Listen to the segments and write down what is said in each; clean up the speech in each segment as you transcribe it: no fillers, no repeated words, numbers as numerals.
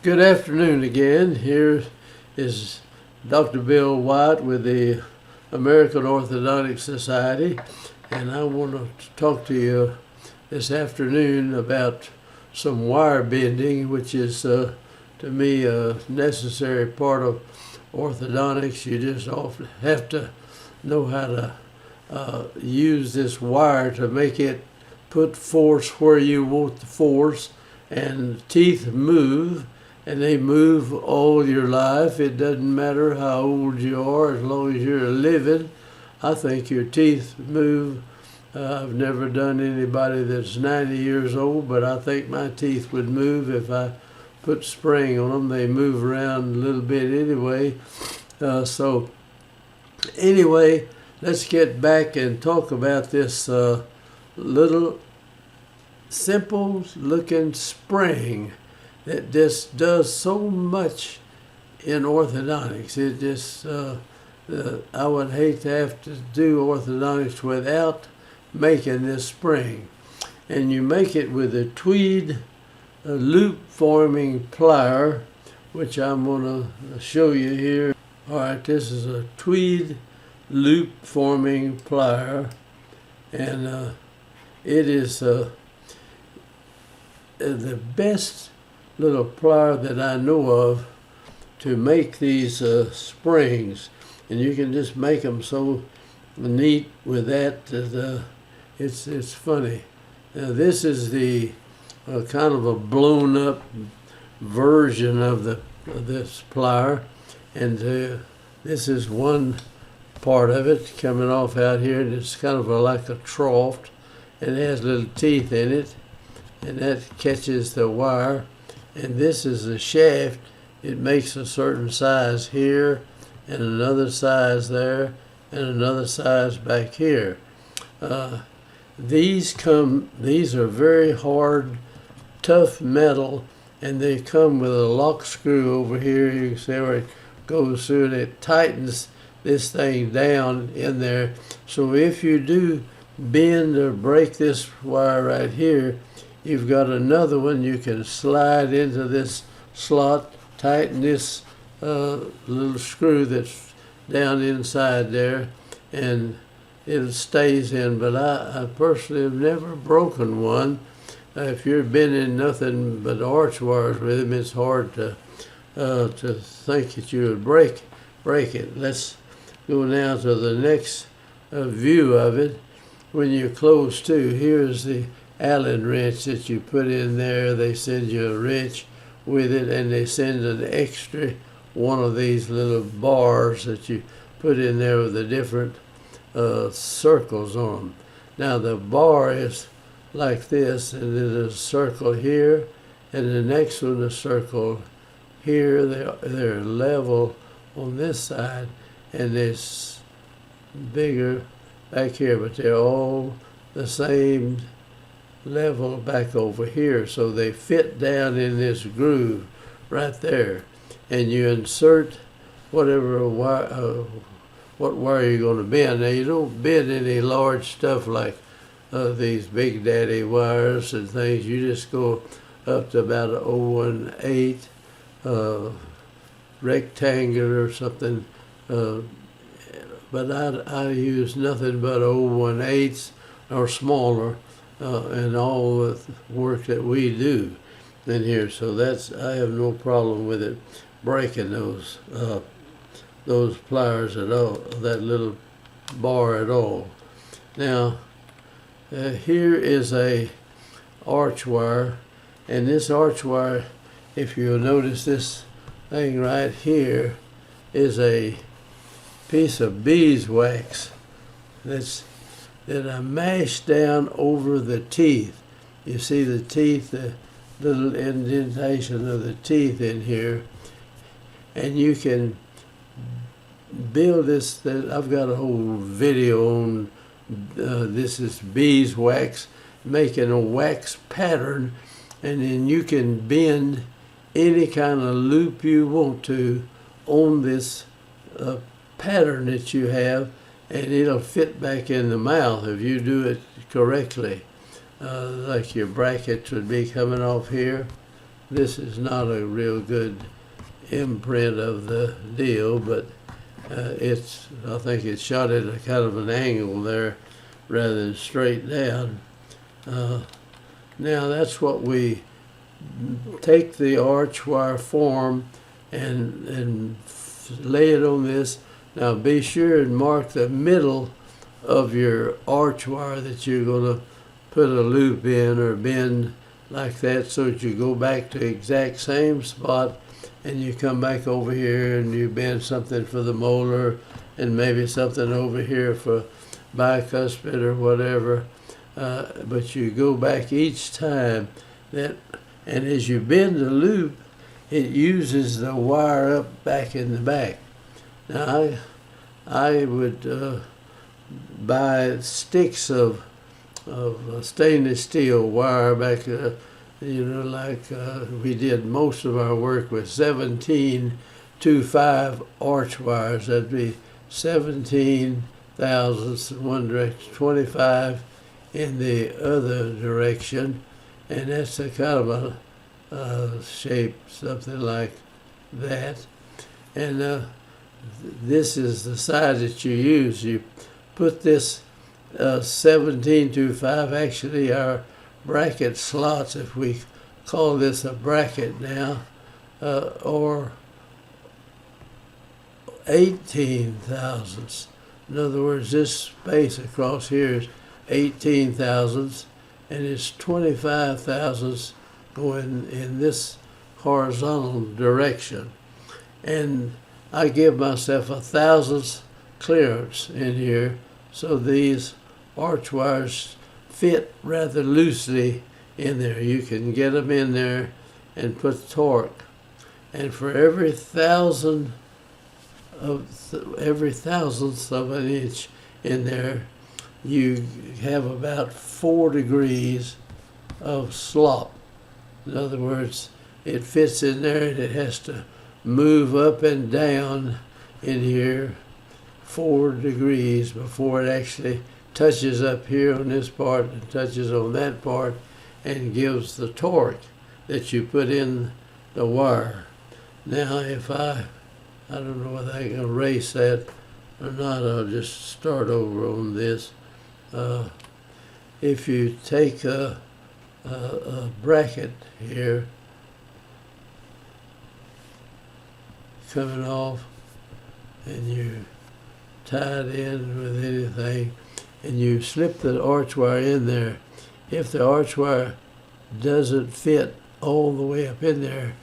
Good afternoon again. Here is Dr. Bill White with the American Orthodontic Society, and I want to talk to you this afternoon about some wire bending, which is to me a necessary part of orthodontics. You just often have to know how to use this wire to make it put force where you want the force, and teeth move. And they move all your life. It doesn't matter how old you are, as long as you're living. I think your teeth move. I've never done anybody that's 90 years old, but I think my teeth would move if I put spring on them. They move around a little bit anyway. So anyway, let's get back and talk about this little simple looking spring that just does so much in orthodontics. It just, I would hate to have to do orthodontics without making this spring. And you make it with a Tweed loop forming plier, which I'm going to show you here. All right, this is a Tweed loop forming plier, and it is the best little plier that I know of to make these springs, and you can just make them so neat with that that it's funny. Now this is the kind of a blown up version of this plier, and this is one part of it coming off out here, and it's kind of like a trough, and it has little teeth in it, and that catches the wire. And this is the shaft. It makes a certain size here, and another size there, and another size back here. These are very hard, tough metal, and they come with a lock screw over here. You can see where it goes through, and it tightens this thing down in there. So if you do bend or break this wire right here, you've got another one you can slide into this slot, tighten this little screw that's down inside there, and it stays in. But I personally have never broken one. If you're bending nothing but arch wires with them, it's hard to think that you would break it. Let's go now to the next view of it. When you're close to, here's the Allen wrench that you put in there. They send you a wrench with it, and they send an extra one of these little bars that you put in there with the different circles on them. Now the bar is like this, and there's a circle here, and the next one a circle here. They're level on this side, and it's bigger back here, but they're all the same level back over here, so they fit down in this groove right there. And you insert whatever wire, what wire you're going to bend. Now you don't bend any large stuff like these Big Daddy wires and things. You just go up to about an 018 rectangular or something. But I use nothing but 018s or smaller. And all the work that we do in here, so I have no problem with it breaking those pliers at all, that little bar at all. Now here is a arch wire, and this arch wire, if you'll notice, this thing right here is a piece of beeswax that I mash down over the teeth. You see the teeth, the little indentation of the teeth in here, and you can build this. I've got a whole video on this is beeswax, making a wax pattern, and then you can bend any kind of loop you want to on this pattern that you have, and it'll fit back in the mouth if you do it correctly. Like your brackets would be coming off here, this is not a real good imprint of the deal, but I think it's shot at a kind of an angle there rather than straight down. Now that's what we take the Archwire form and lay it on this. Now be sure and mark the middle of your Archwire that you're going to put a loop in or bend like that, so that you go back to the exact same spot and you come back over here and you bend something for the molar and maybe something over here for bicuspid or whatever. But you go back each time and as you bend the loop, it uses the wire up back in the back. Now I would buy sticks of stainless steel wire back, like we did most of our work with 17.25 arch wires. That'd be 17 thousandths in one direction, 25 in the other direction, and that's a kind of a shape, something like that. And this is the size that you use. You put this 17.25, actually our bracket slots, if we call this a bracket now, or 18 thousandths. In other words, this space across here is 18 thousandths, and it's 25 thousandths going in this horizontal direction. And I give myself a thousandths clearance in here, so these arch wires fit rather loosely in there. You can get them in there and put torque. And for every thousandth of an inch in there, you have about 4 degrees of slop. In other words, it fits in there and it has to move up and down in here 4 degrees before it actually touches up here on this part and touches on that part and gives the torque that you put in the wire. Now if I don't know whether I can erase that or not, I'll just start over on this. If you take a bracket here coming off and you tie it in with anything and you slip the arch wire in there, if the arch wire doesn't fit all the way up in there,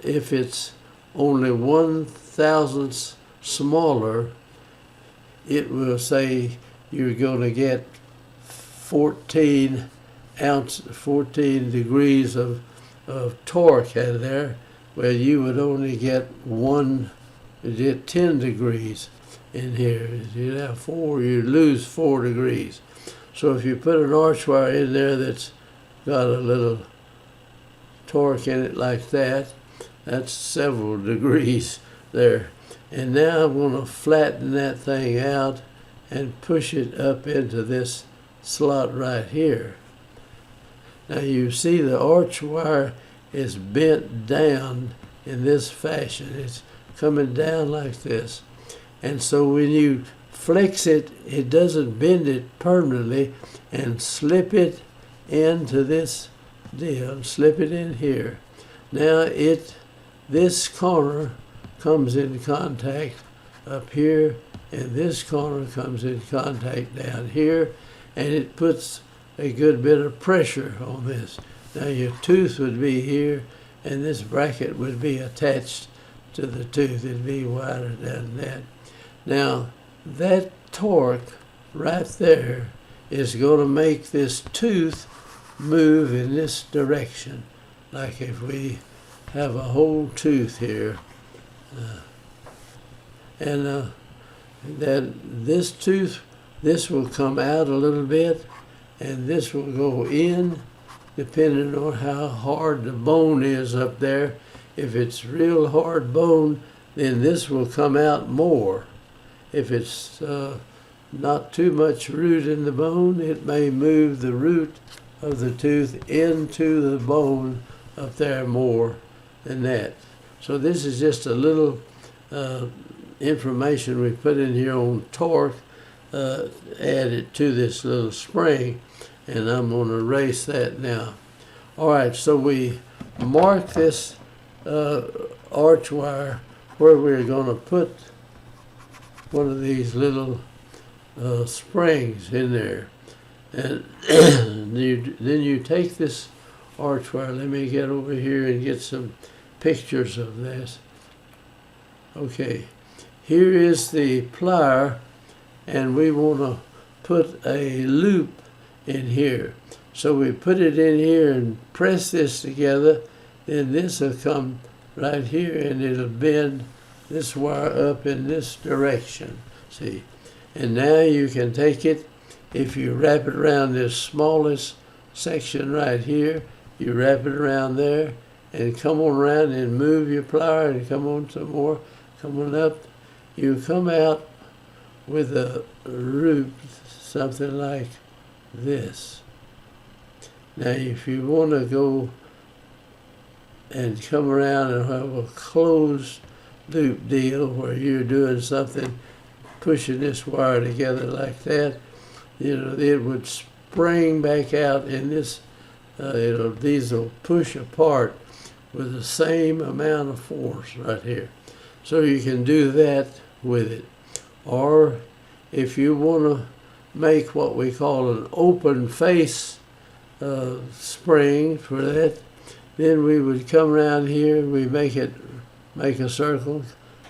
if it's only 1/1000th smaller, it will say you're going to get 14 degrees of torque out of there, where you would only get 10 degrees in here. You have 4, you lose 4 degrees. So if you put an arch wire in there that's got a little torque in it like that, that's several degrees there. And now I'm going to flatten that thing out and push it up into this slot right here. Now you see the arch wire is bent down in this fashion. It's coming down like this. And so when you flex it, it doesn't bend it permanently, and slip it into this deal, slip it in here. Now this corner comes in contact up here, and this corner comes in contact down here, and it puts a good bit of pressure on this. Now your tooth would be here, and this bracket would be attached to the tooth. It'd be wider than that. Now that torque right there is going to make this tooth move in this direction. Like if we have a whole tooth here, and then this tooth, this will come out a little bit, and this will go in, depending on how hard the bone is up there. If it's real hard bone, then this will come out more. If it's not too much root in the bone, it may move the root of the tooth into the bone up there more than that. So this is just a little information we put in here on torque added to this little spring, and I'm going to erase that now. All right, so we mark this arch wire where we're going to put one of these little springs in there. And then you take this arch wire. Let me get over here and get some pictures of this. Okay, here is the plier, and we want to put a loop in here. So we put it in here and press this together, then this will come right here and it'll bend this wire up in this direction, see. And now you can take it, if you wrap it around this smallest section right here, you wrap it around there and come on around and move your plier and come on some more, come on up. You come out with a root, something like this. Now if you want to go and come around and have a closed loop deal where you're doing something, pushing this wire together like that, you know, it would spring back out in this, these will push apart with the same amount of force right here. So you can do that with it. Or if you want to make what we call an open face spring for that, then we would come around here, we make a circle,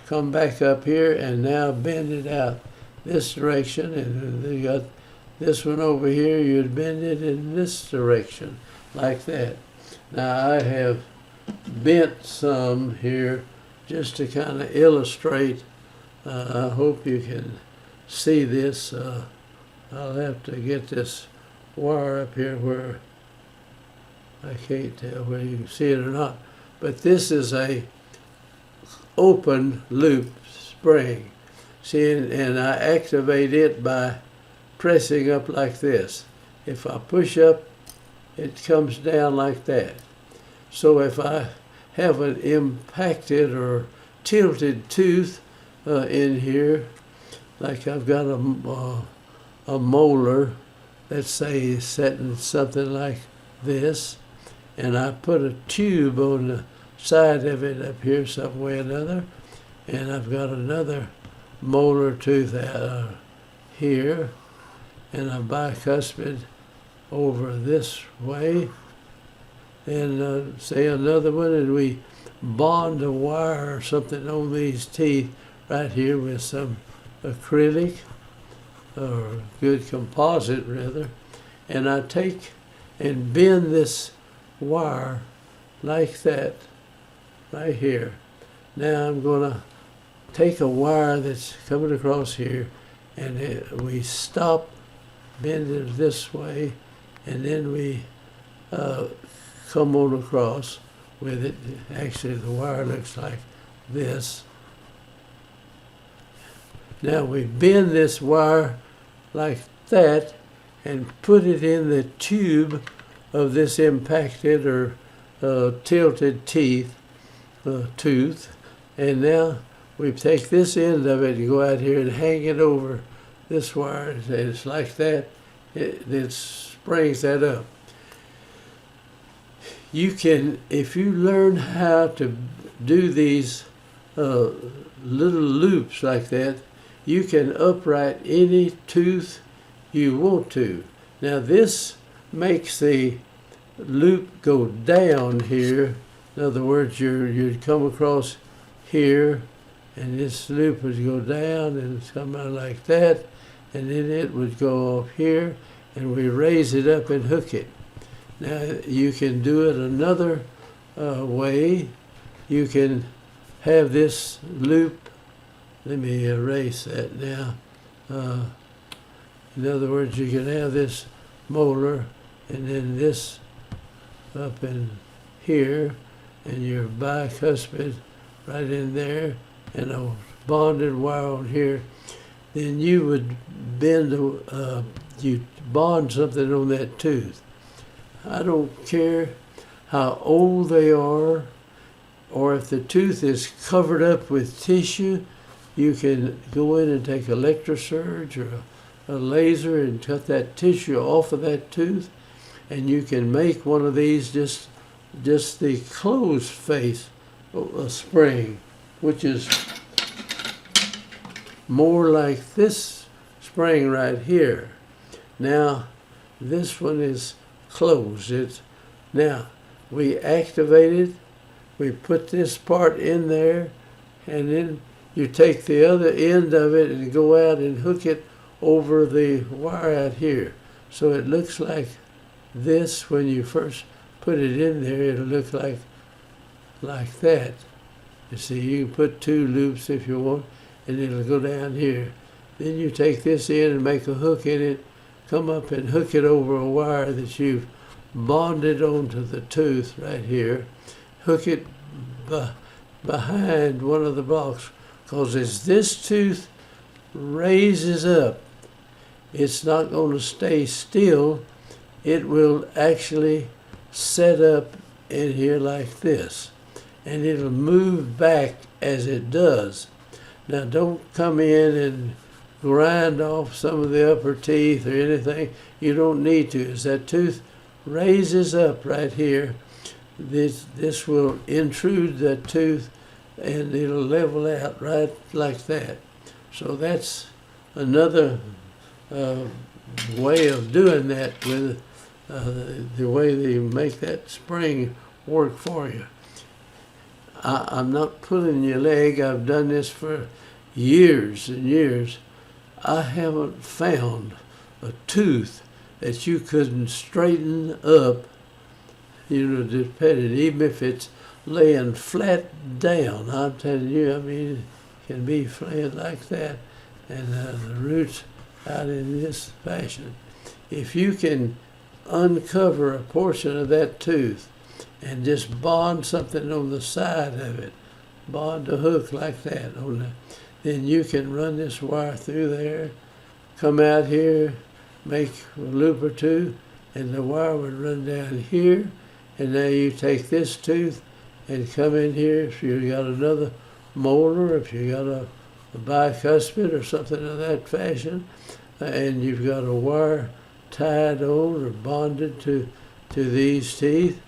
come back up here, and now bend it out this direction, and you got this one over here, you'd bend it in this direction, like that. Now I have bent some here just to kind of illustrate. I hope you can see this. I'll have to get this wire up here where I can't tell whether you can see it or not, but this is a open loop spring. See, and I activate it by pressing up like this. If I push up, it comes down like that. So if I have an impacted or tilted tooth in here, like I've got a molar, let's say setting something like this, and I put a tube on the side of it up here some way or another, and I've got another molar tooth here, and a bicuspid over this way, and say another one, and we bond a wire or something on these teeth right here with some acrylic or good composite rather, and I take and bend this wire like that right here. Now I'm going to take a wire that's coming across here, and we stop, bend it this way, and then we come on across with it. Actually the wire looks like this. Now we bend this wire like that and put it in the tube of this impacted or tilted tooth, and now we take this end of it and go out here and hang it over this wire, and it's like that. It springs that up. You can, if you learn how to do these little loops like that, you can upright any tooth you want to. Now this makes the loop go down here. In other words, you'd come across here, and this loop would go down and come out like that, and then it would go off here, and we raise it up and hook it. Now you can do it another way. You can have this loop. Let me erase that now. In other words, you can have this molar and then this up in here, and your bicuspid right in there, and a bonded wire on here. Then you would bend, you bond something on that tooth. I don't care how old they are, or if the tooth is covered up with tissue, you can go in and take electrosurge or a laser and cut that tissue off of that tooth, and you can make one of these just the closed face spring, which is more like this spring right here. Now this one is closed. Now we activate it, we put this part in there, and then you take the other end of it and go out and hook it over the wire out here. So it looks like this. When you first put it in there, it'll look like that. You see, you can put 2 loops if you want, and it'll go down here. Then you take this in and make a hook in it, come up and hook it over a wire that you've bonded onto the tooth right here. Hook it behind one of the blocks, because as this tooth raises up, it's not going to stay still. It will actually set up in here like this, and it'll move back as it does. Now don't come in and grind off some of the upper teeth or anything. You don't need to. As that tooth raises up right here, this will intrude that tooth, and it'll level out right like that. So that's another way of doing that with the way they make that spring work for you. I'm not pulling your leg. I've done this for years and years. I haven't found a tooth that you couldn't straighten up, to pet it, even if it's laying flat down. I'm telling you, I mean, it can be flat like that, and the roots out in this fashion. If you can uncover a portion of that tooth and just bond something on the side of it, bond a hook like that then you can run this wire through there, come out here, make a loop or 2, and the wire would run down here. And now you take this tooth and come in here. If you got another molar, if you got a bicuspid or something of that fashion, and you've got a wire tied on or bonded to these teeth,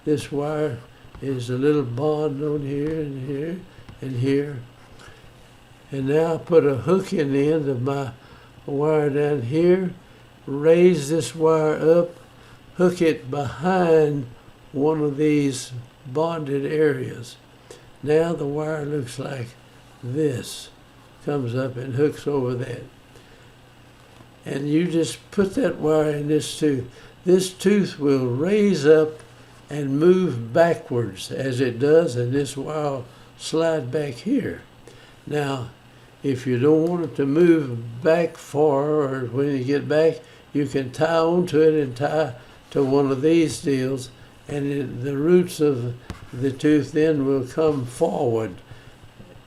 this wire is a little bond on here and here and here. And now I put a hook in the end of my wire down here, raise this wire up, hook it behind one of these bonded areas. Now the wire looks like this, comes up and hooks over that. And you just put that wire in this tooth. This tooth will raise up and move backwards as it does, and this wire will slide back here. Now, if you don't want it to move back far, or when you get back, you can tie onto it and tie to one of these deals, and the roots of the tooth then will come forward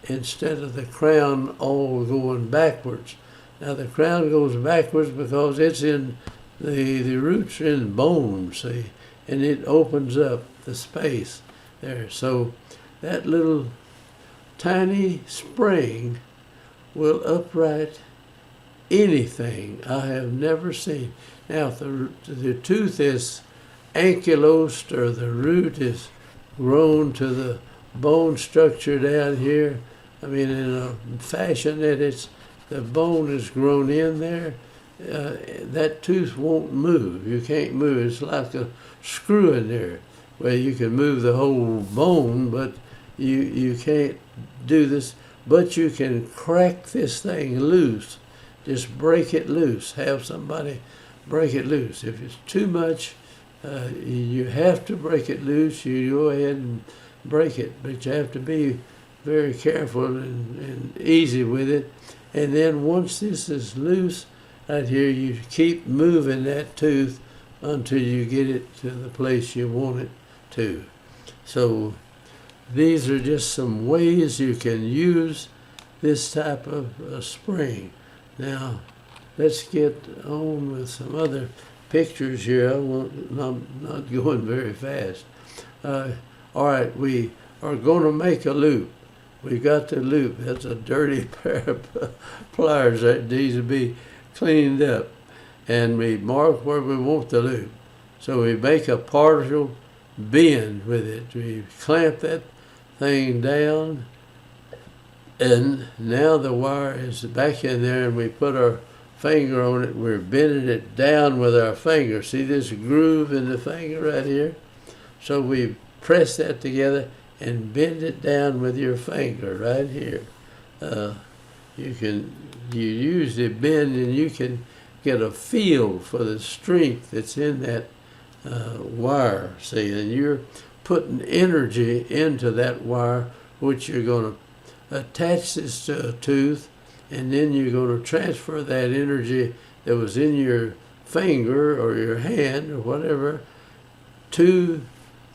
instead of the crown all going backwards. Now the crown goes backwards because it's in the roots are in bone, see, and it opens up the space there. So that little tiny spring will upright anything I have never seen. Now, if the tooth is ankylosed, or the root is grown to the bone structure down here, I mean, in a fashion that the bone is grown in there, that tooth won't move. You can't move. It's like a screw in there, where you can move the whole bone, but you can't do this. But you can crack this thing loose. Just break it loose. Have somebody break it loose. If it's too much, you have to break it loose. You go ahead and break it, but you have to be very careful and easy with it. And then once this is loose right here, you keep moving that tooth until you get it to the place you want it to. So these are just some ways you can use this type of spring. Now, let's get on with some other pictures here. I'm not going very fast. All right, we are going to make a loop. We got the loop. That's a dirty pair of pliers that needs to be cleaned up. And we mark where we want the loop. So we make a partial bend with it. We clamp that thing down, and now the wire is back in there, and we put our finger on it. We're bending it down with our finger. See this groove in the finger right here? So we press that together and bend it down with your finger right here. You use the bend, and you can get a feel for the strength that's in that wire. See, and you're putting energy into that wire, which you're going to attach this to a tooth, and then you're going to transfer that energy that was in your finger or your hand or whatever to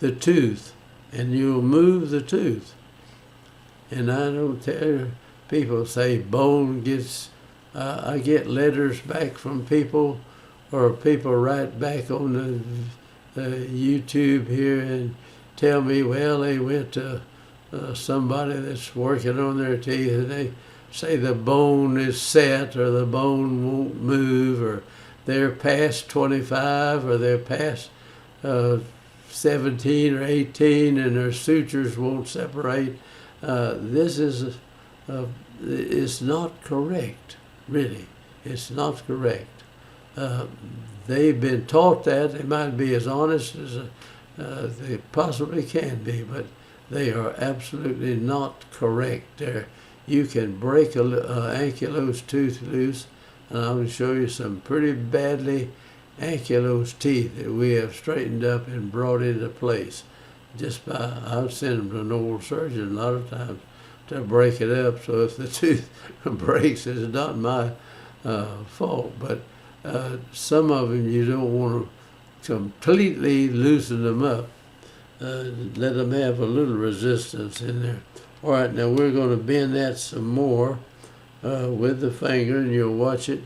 the tooth, and you'll move the tooth. And I don't tell people say bone gets, I get letters back from people, or people write back on the YouTube here and tell me, well, they went to somebody that's working on their teeth, and they say the bone is set, or the bone won't move, or they're past 25, or they're past 17 or 18, and their sutures won't separate. This is it's not correct, really. It's not correct. They've been taught that. They might be as honest as they possibly can be, but they are absolutely not correct. You can break an ankylosed tooth loose, and I'm going to show you some pretty badly ankylosed teeth that we have straightened up and brought into place. Just by, I'll send them to an oral surgeon a lot of times to break it up. So if the tooth breaks, it's not my fault. But some of them you don't want to completely loosen them up. Let them have a little resistance in there. All right, now we're going to bend that some more with the finger, and you'll watch it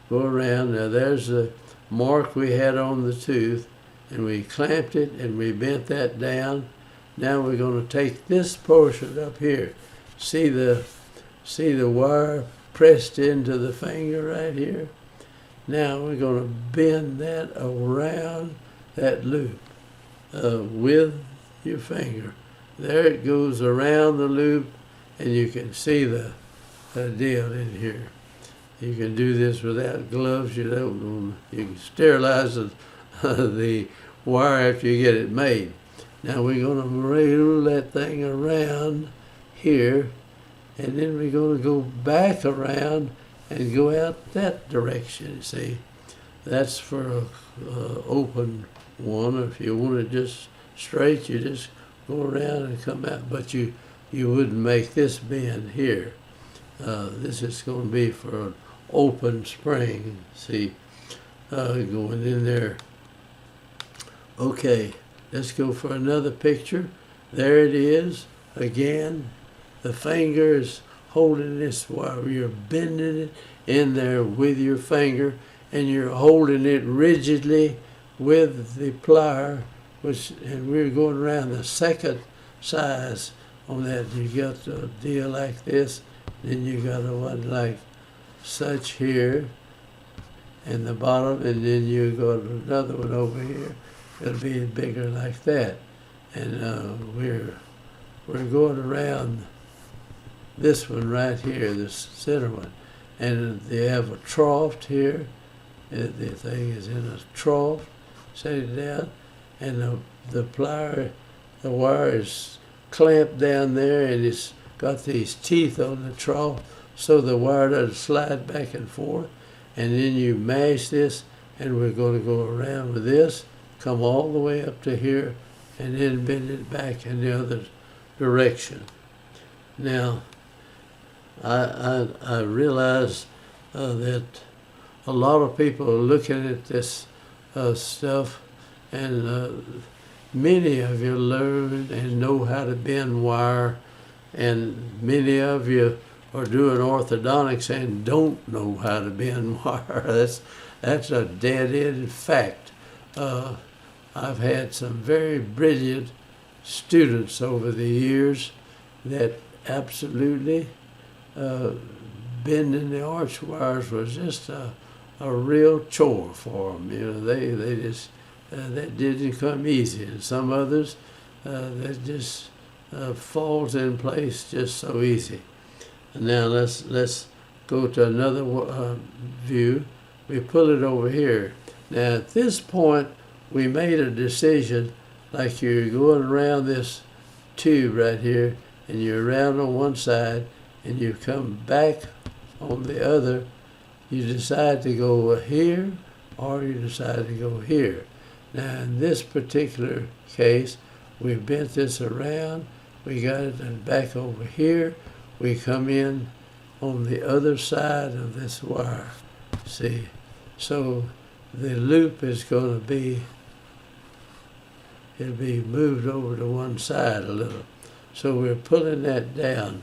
go around. Now there's the mark we had on the tooth, and we clamped it and we bent that down. Now we're going to take this portion up here. See the wire pressed into the finger right here? Now we're going to bend that around that loop with your finger. There it goes around the loop, and you can see the deal in here. You can do this without gloves. You can sterilize the wire after you get it made. Now we're going to roll that thing around here, and then we're going to go back around and go out that direction. See, that's for an open one. If you want it just straight, you just go around and come out. But you wouldn't make this bend here. This is going to be for an open spring. See, going in there. Okay, let's go for another picture. There it is. Again, the finger is holding this wire. You're bending it in there with your finger, and you're holding it rigidly with the plier, and we're going around the second size on that. You got a deal like this, then you got a one like such here in the bottom, and then you got another one over here. It'll be bigger like that, and we're going around this one right here, this center one, and they have a trough here. The thing is in a trough. Set it down, and the plier, the wire is clamped down there, and it's got these teeth on the trough, so the wire doesn't slide back and forth. And then you mash this, and we're going to go around with this, come all the way up to here, and then bend it back in the other direction. Now, I realize that a lot of people are looking at this stuff, and many of you learn and know how to bend wire, and many of you are doing orthodontics and don't know how to bend wire. That's a dead-end fact. I've had some very brilliant students over the years that absolutely bending the arch wires was just a real chore for them. You know, they just that didn't come easy, and some others that just falls in place just so easy. And now let's go to another view. We pull it over here. Now at this point we made a decision, like you're going around this tube right here, and you're around on one side and you come back on the other. You decide to go here or you decide to go here. Now in this particular case, we bent this around, we got it back over here, we come in on the other side of this wire, see? So the loop is going to be, it'll be moved over to one side a little. So we're pulling that down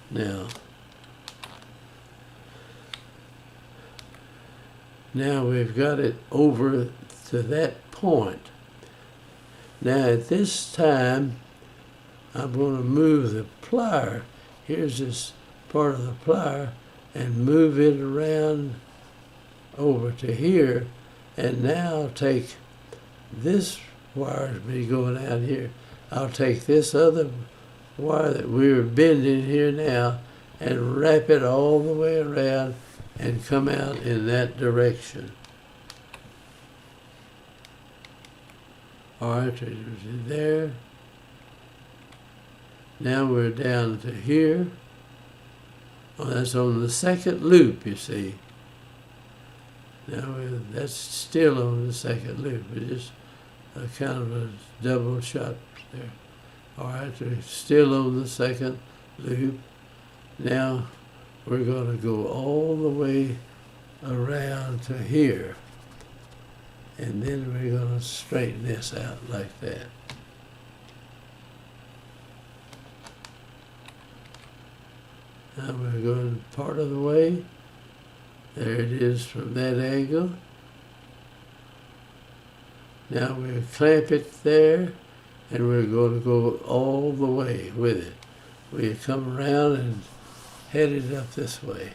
now. Now we've got it over to that point. Now at this time, I'm going to move the plier. Here's this part of the plier, and move it around over to here. And now I'll take this wire to be going out here. I'll take this other wire that we were bending here now and wrap it all the way around and come out in that direction. All right, there. Now we're down to here. Oh, that's on the second loop, you see. Now that's still on the second loop. It's just a kind of a double shot there. All right, we're still on the second loop. Now we're going to go all the way around to here. And then we're going to straighten this out like that. Now we're going part of the way. There it is from that angle. Now we'll clamp it there, and we're going to go all the way with it. We come around and head it up this way.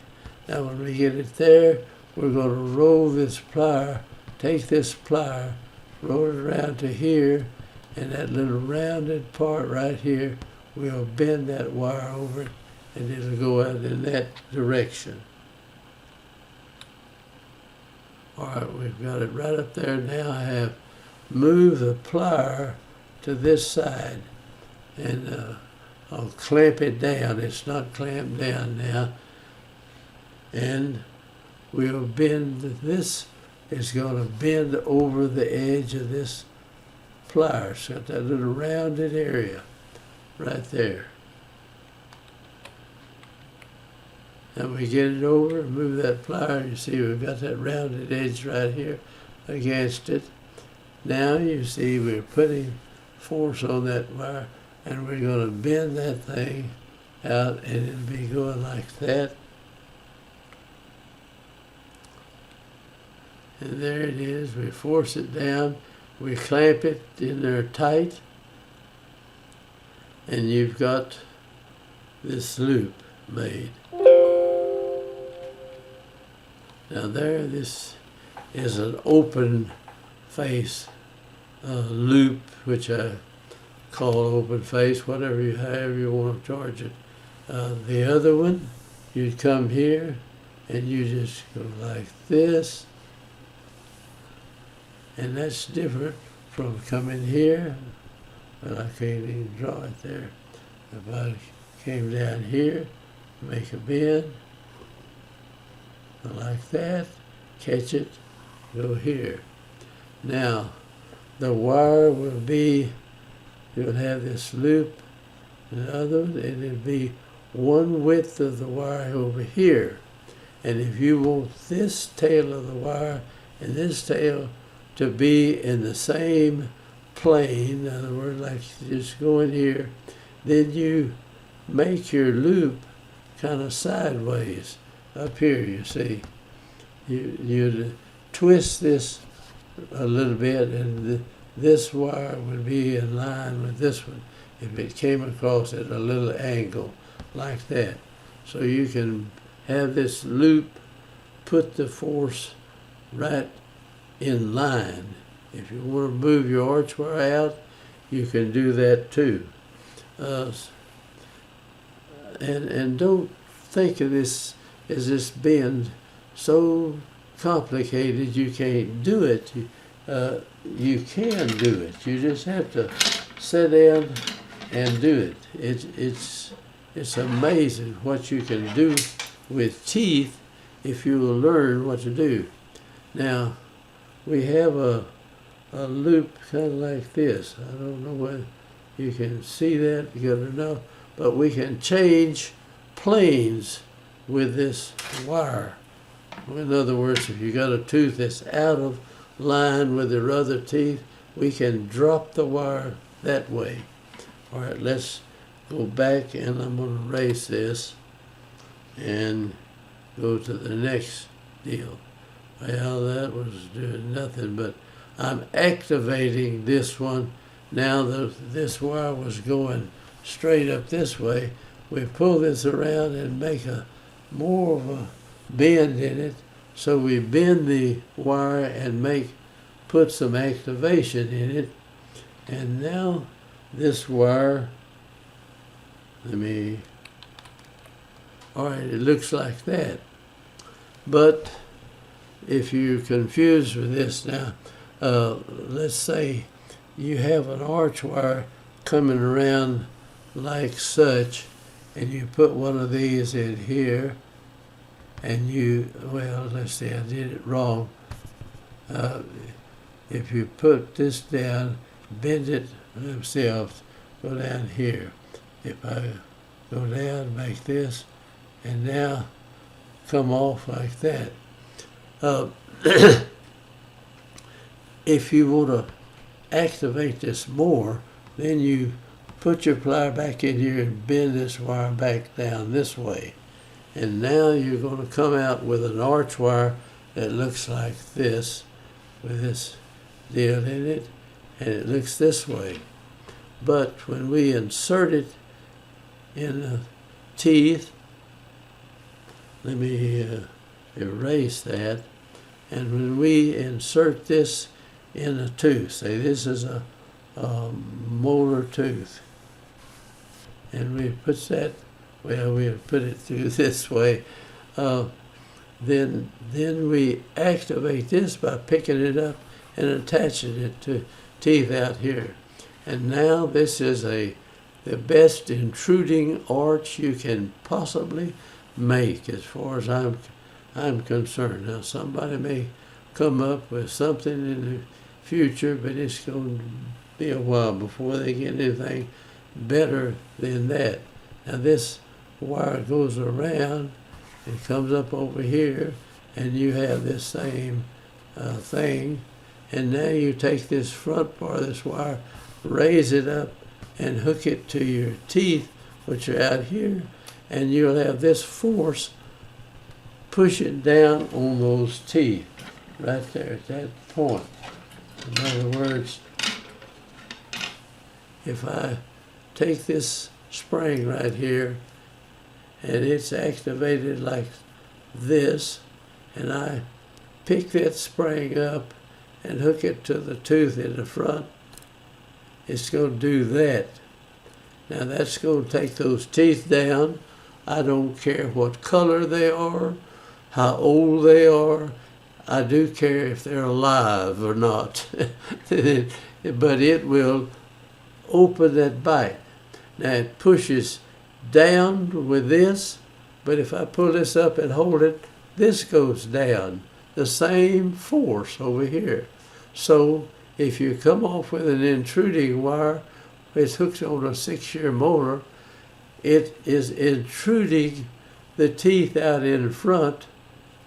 Now when we get it there, we're going to roll this plier, take this plier, roll it around to here, and that little rounded part right here, we'll bend that wire over it, and it'll go out in that direction. All right, we've got it right up there. Now I have moved the plier to this side, and I'll clamp it down. It's not clamped down now. And we'll bend this. It's going to bend over the edge of this plier. It's got that little rounded area right there. And we get it over and move that plier. You see we've got that rounded edge right here against it. Now you see we're putting force on that wire, and we're going to bend that thing out, and it'll be going like that. And there it is. We force it down. We clamp it in there tight, and you've got this loop made. Now there, this is an open face loop, which I call open face, however you want to charge it. The other one, you'd come here and you just go like this, and that's different from coming here. But I can't even draw it there. If I came down here, make a bend, like that, catch it, go here. Now, the wire will be, you'll have this loop, another one, and it'll be one width of the wire over here. And if you want this tail of the wire and this tail to be in the same plane, in other words, like just going here, then you make your loop kind of sideways. Up here, you see, you twist this a little bit, and this wire would be in line with this one if it came across at a little angle like that. So you can have this loop put the force right in line. If you want to move your arch wire out, you can do that too. And don't think of this as this being so complicated you can't do it. You can do it. You just have to sit down and do it. It's amazing what you can do with teeth if you will learn what to do. Now, we have a loop kind of like this. I don't know whether you can see that good enough, but we can change planes with this wire. In other words, if you got a tooth that's out of line with the other teeth, we can drop the wire that way. All right, let's go back, and I'm going to erase this and go to the next deal. Well, that was doing nothing, but I'm activating this one. Now this wire was going straight up this way. We pull this around and make a more of a bend in it. So we bend the wire and put some activation in it. And now this wire, all right, it looks like that. But if you're confused with this now, let's say you have an arch wire coming around like such, and you put one of these in here, and let's see, I did it wrong. If you put this down, bend it, let's see, I'll go down here. If I go down, make this, and now come off like that. If you want to activate this more, then you put your plier back in here and bend this wire back down this way. And now you're going to come out with an arch wire that looks like this, with this deal in it, and it looks this way. But when we insert it in the teeth, let me erase that, and when we insert this in a tooth, say this is a molar tooth, and we put that, we put it through this way, then we activate this by picking it up and attaching it to teeth out here. And now this is the best intruding arch you can possibly make, as far as I'm concerned. Now somebody may come up with something in the future, but it's going to be a while before they get anything better than that. Now this wire goes around and comes up over here, and you have this same thing. And now you take this front part of this wire, raise it up, and hook it to your teeth, which are out here, and you'll have this force pushing down on those teeth right there at that point. In other words, if I take this spring right here, and it's activated like this, and I pick that spring up and hook it to the tooth in the front, it's going to do that. Now that's going to take those teeth down. I don't care what color they are, how old they are. I do care if they're alive or not. But it will open that bite. Now it pushes down with this, but if I pull this up and hold it, this goes down. The same force over here. So if you come off with an intruding wire, it's hooked on a 6-year molar, it is intruding the teeth out in front.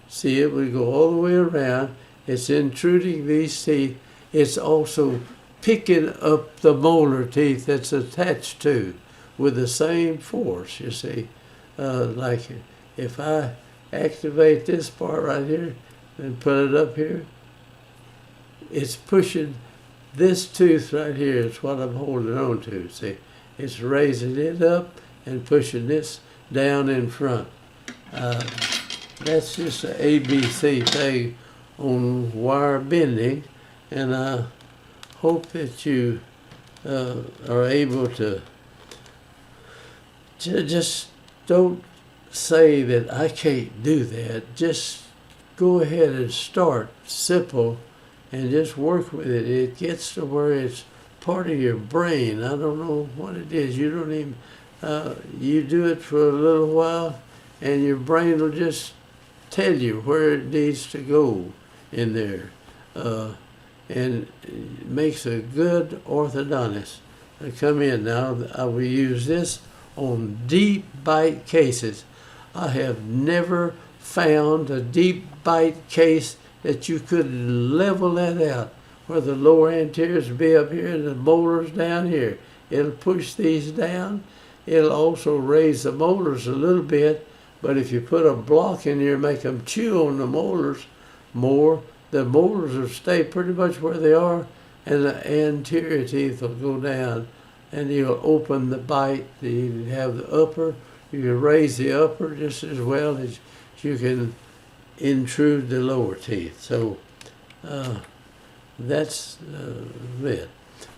See, it will go all the way around. It's intruding these teeth. It's also picking up the molar teeth that's attached to with the same force, you see. Like if I activate this part right here and put it up here, it's pushing this tooth right here is what I'm holding on to. See, it's raising it up and pushing this down in front. That's just an ABC thing on wire bending, and I hope that you are able to just don't say that I can't do that. Just go ahead and start simple and just work with it. It gets to where it's part of your brain. I don't know what it is. You don't even, you do it for a little while and your brain will just tell you where it needs to go in there. And it makes a good orthodontist to come in. Now, I will use this on deep bite cases. I have never found a deep bite case that you could level that out, where the lower anteriors be up here and the molars down here. It'll push these down. It'll also raise the molars a little bit, but if you put a block in here, make them chew on the molars more, the molars will stay pretty much where they are, and the anterior teeth will go down, and you'll open the bite. You have the upper, you can raise the upper just as well as you can intrude the lower teeth. So that's it.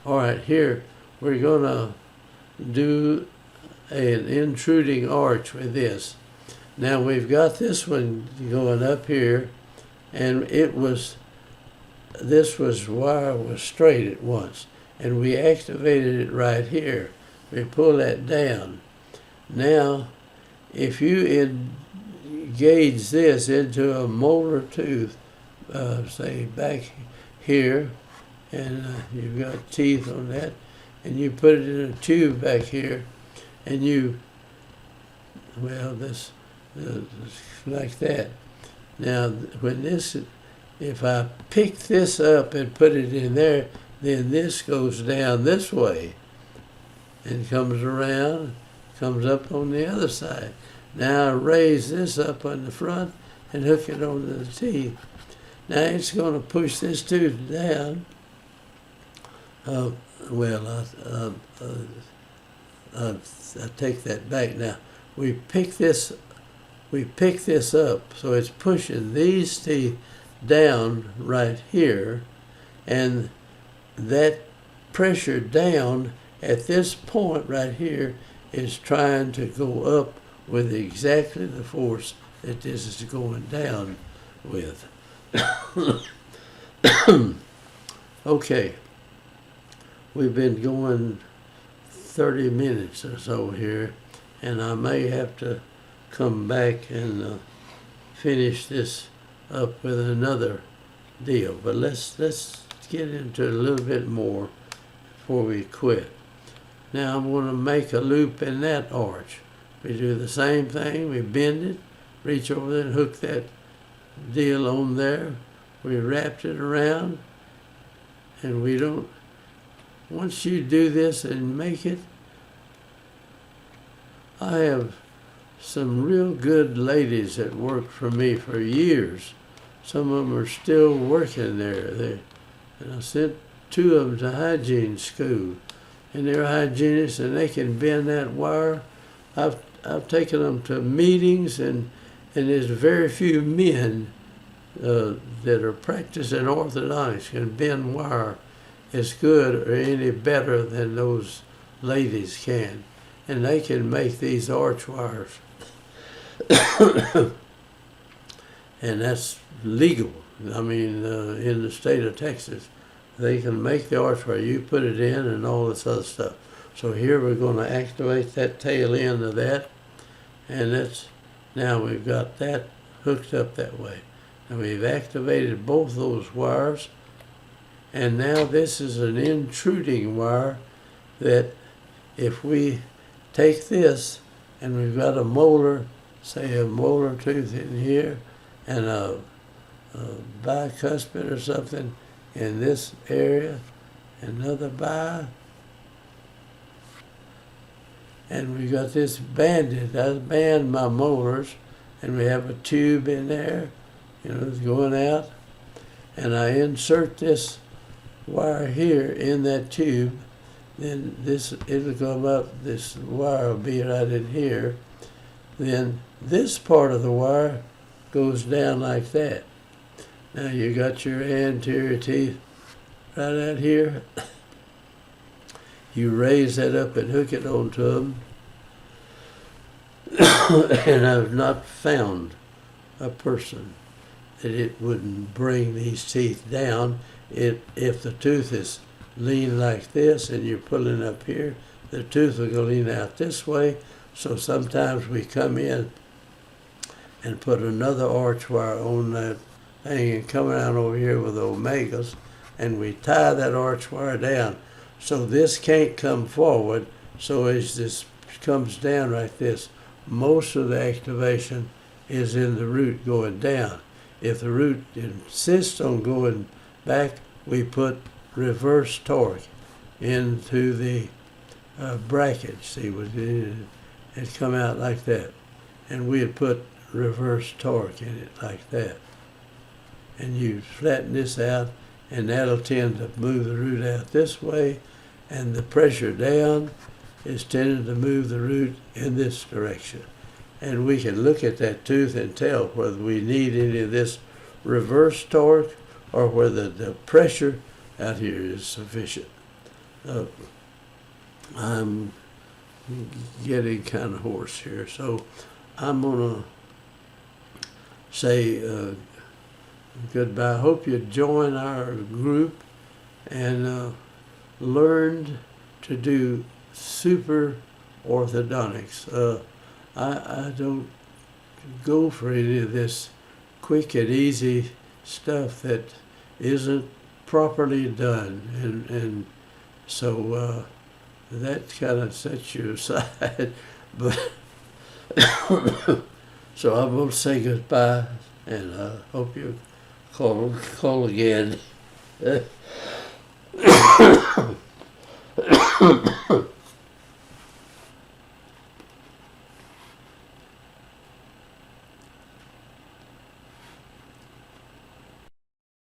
All right, here we're going to do an intruding arch with this. Now we've got this one going up here, and this wire was straight at once, and we activated it right here. We pull that down. Now, if you engage this into a molar tooth, say back here, and you've got teeth on that, and you put it in a tube back here, and this like that. Now, if I pick this up and put it in there, then this goes down this way and comes around, comes up on the other side. Now I raise this up on the front and hook it onto the teeth. Now it's going to push this tooth down. I take that back. Now we pick this up, so it's pushing these teeth down right here, and that pressure down at this point right here is trying to go up with exactly the force that this is going down with. Okay, we've been going 30 minutes or so here, and I may have to come back and finish this up with another deal. But let's get into a little bit more before we quit. Now I'm going to make a loop in that arch. We do the same thing. We bend it, reach over there and hook that deal on there. We wrapped it around, and we don't, once you do this and make it, I have some real good ladies that worked for me for years. Some of them are still working there. And I sent 2 of them to hygiene school, and they're hygienists, and they can bend that wire. I've taken them to meetings, and there's very few men that are practicing orthodontics can bend wire as good or any better than those ladies can. And they can make these arch wires. And that's legal. I mean, in the state of Texas, they can make the arch wire. You put it in and all this other stuff. So here we're going to activate that tail end of that. And now we've got that hooked up that way. And we've activated both those wires. And now this is an intruding wire that if we take this and we've got a molar, say a molar tooth in here and a bicuspid or something in this area, another bi, and we got this banded. I band my molars, and we have a tube in there, it's going out, and I insert this wire here in that tube, then it'll come up, this wire will be right in here. Then this part of the wire goes down like that. Now you got your anterior teeth right out here. You raise that up and hook it onto them. And I've not found a person that it wouldn't bring these teeth down. If the tooth is lean like this and you're pulling up here, the tooth will go lean out this way. So sometimes we come in and put another arch wire on that thing and come around over here with the omegas, and we tie that arch wire down. So this can't come forward. So as this comes down like this, most of the activation is in the root going down. If the root insists on going back, we put reverse torque into the bracket. See, it come out like that. And we'd put reverse torque in it like that. And you flatten this out, and that'll tend to move the root out this way, and the pressure down is tending to move the root in this direction. And we can look at that tooth and tell whether we need any of this reverse torque or whether the pressure out here is sufficient. I'm getting kind of hoarse here, so I'm going to say goodbye. I hope you join our group and learn to do super orthodontics. I don't go for any of this quick and easy stuff that isn't properly done, and so that kind of sets you aside. But so I'm going to say goodbye, and I hope you call again.